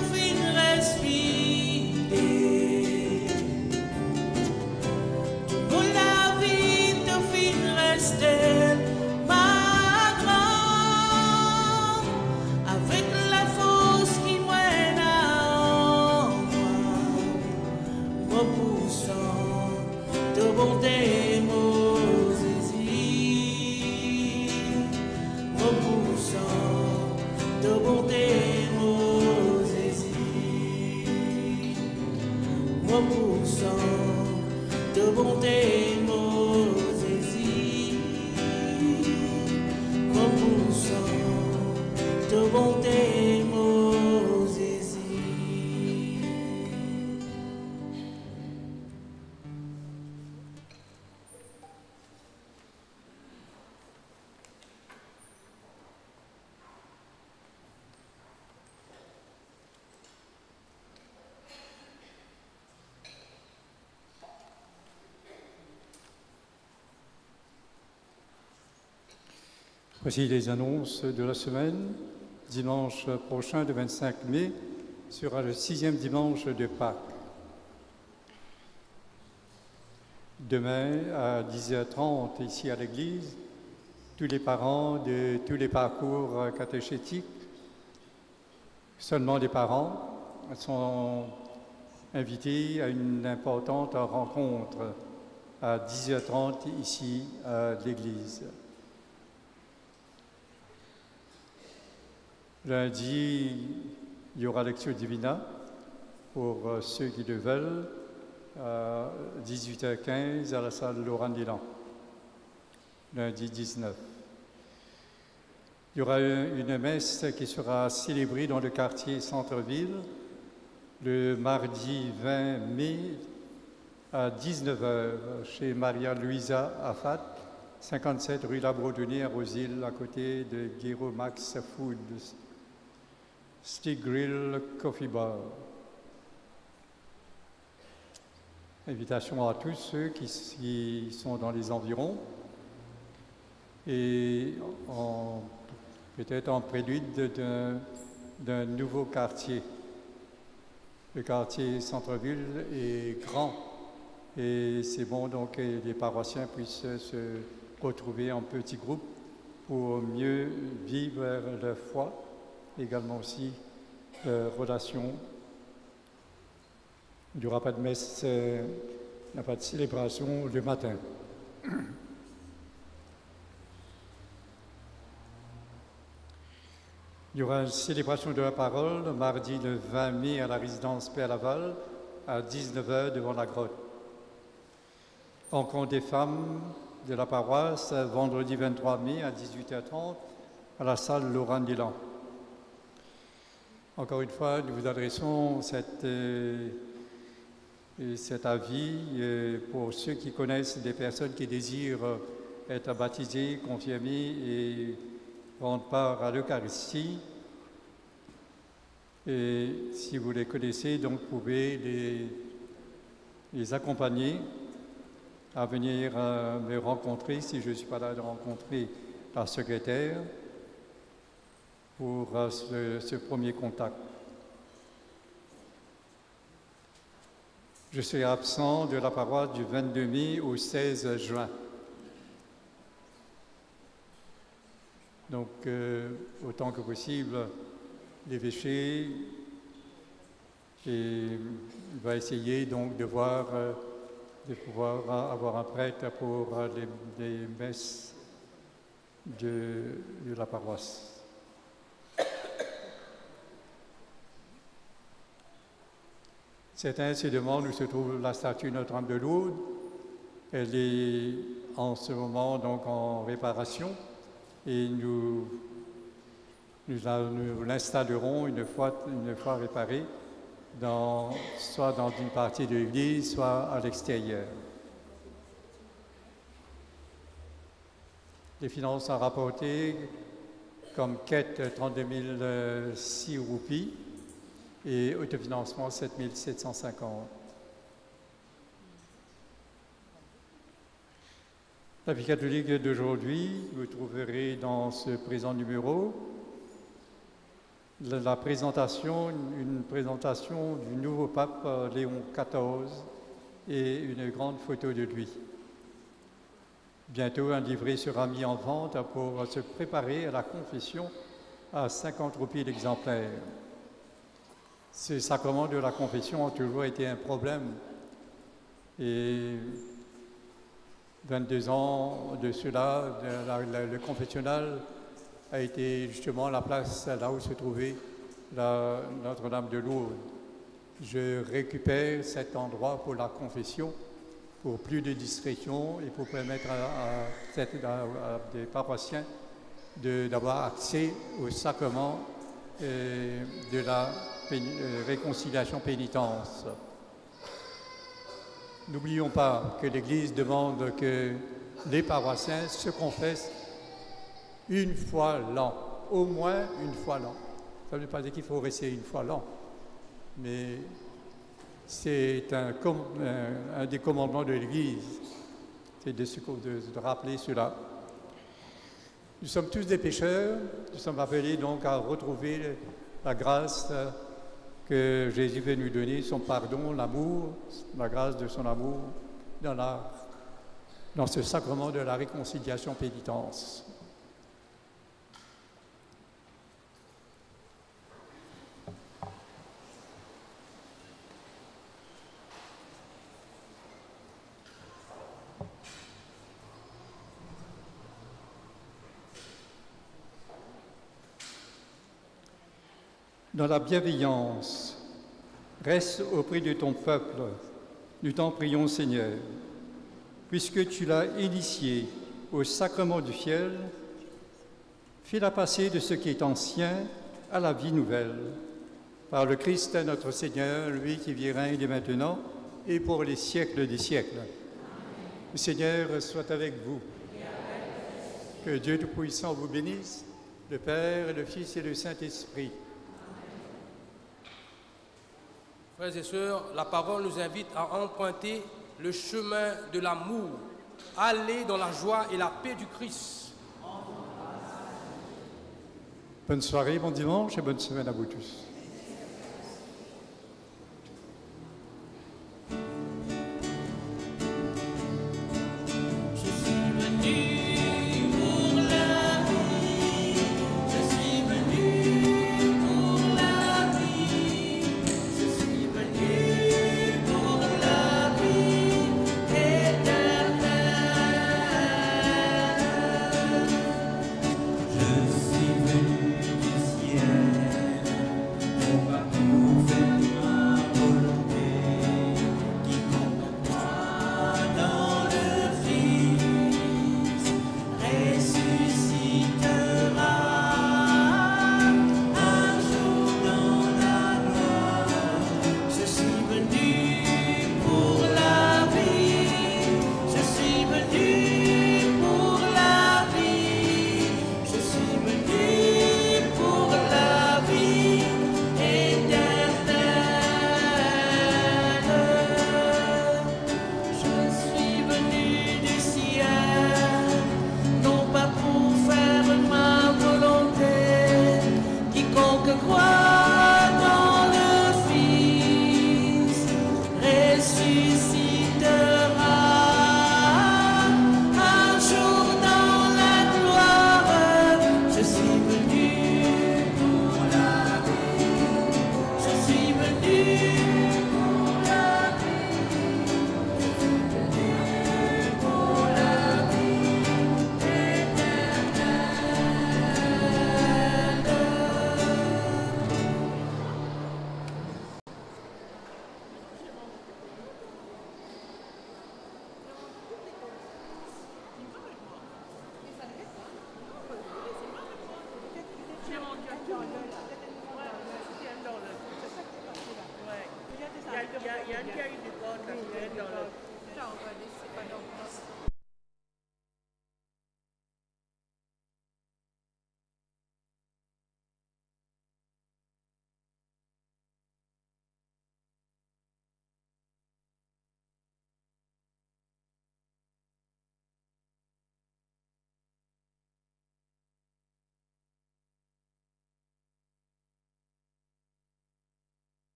repoussant de bonté Mosésie, repoussant de bonté Mosésie. Voici les annonces de la semaine. Dimanche prochain, le 25 mai, sera le 6e dimanche de Pâques. Demain, à 10h30, ici à l'église, tous les parents de tous les parcours catéchétiques, seulement les parents, sont invités à une importante rencontre à 10h30 ici à l'église. Lundi, il y aura lecture divina pour ceux qui le veulent, à 18h15 à la salle Laurent Dilan, lundi 19. Il y aura une messe qui sera célébrée dans le quartier Centre-Ville le mardi 20 mai à 19h chez Maria Luisa Afat, 57 rue Labrodonnier à Rosil, à côté de Guéro Max Food, Stick Grill Coffee Bar. Invitation à tous ceux qui sont dans les environs et peut-être en prélude d'un nouveau quartier. Le quartier Centre-Ville est grand et c'est bon donc que les paroissiens puissent se retrouver en petits groupes pour mieux vivre leur foi, également aussi relations. Il n'y aura pas de messe, il n'y a pas de célébration le matin. Il y aura une célébration de la parole le mardi le 20 mai à la résidence Père Laval à 19h devant la grotte. Rencontre des femmes de la paroisse vendredi 23 mai à 18h30 à la salle Laurent Dilan. Encore une fois, nous vous adressons cet avis pour ceux qui connaissent des personnes qui désirent être baptisées, confirmées et prendre part à l'Eucharistie. Et si vous les connaissez, donc vous pouvez les accompagner à venir me rencontrer, si je ne suis pas là de rencontrer la secrétaire, pour ce premier contact. Je serai absent de la paroisse du 22 mai au 16 juin. Donc, autant que possible, l'évêché va essayer donc de pouvoir avoir un prêtre pour les messes de la paroisse. Certains se demandent où se trouve la statue Notre-Dame de Lourdes. Elle est en ce moment donc en réparation et nous l'installerons une fois réparée, soit dans une partie de l'église, soit à l'extérieur. Les finances à rapporter comme quête 32 006 roupies et autofinancement 7 750. La vie catholique d'aujourd'hui, vous trouverez dans ce présent numéro une présentation du nouveau pape Léon XIV et une grande photo de lui. Bientôt, un livret sera mis en vente pour se préparer à la confession à 50 roupies l'exemplaire. Ces sacrements de la confession ont toujours été un problème. Et 22 ans de cela, le confessionnal a été justement la place là où se trouvait Notre-Dame de Lourdes. je récupère cet endroit pour la confession, pour plus de discrétion et pour permettre à des paroissiens d'avoir accès au sacrement de la réconciliation pénitence. N'oublions pas que l'Église demande que les paroissiens se confessent une fois l'an, au moins une fois l'an. Ça ne veut pas dire qu'il faut rester une fois l'an, mais c'est un des commandements de l'Église, c'est de rappeler cela. Nous sommes tous des pécheurs, nous sommes appelés donc à retrouver la grâce que Jésus veut nous donner, son pardon, l'amour, la grâce de son amour dans ce sacrement de la réconciliation pénitence. Dans la bienveillance, reste auprès de ton peuple. Nous t'en prions, Seigneur, puisque tu l'as initié au sacrement du fiel, fais-la passer de ce qui est ancien à la vie nouvelle. Par le Christ notre Seigneur, lui qui vit et règne dès maintenant et pour les siècles des siècles. Le Seigneur soit avec vous. Que Dieu Tout-Puissant vous bénisse, le Père, le Fils et le Saint-Esprit. Frères et sœurs, la parole nous invite à emprunter le chemin de l'amour, aller dans la joie et la paix du Christ. Bonne soirée, bon dimanche et bonne semaine à vous tous. Il y a une qui a eu du corps, ça, on va laisser pas dans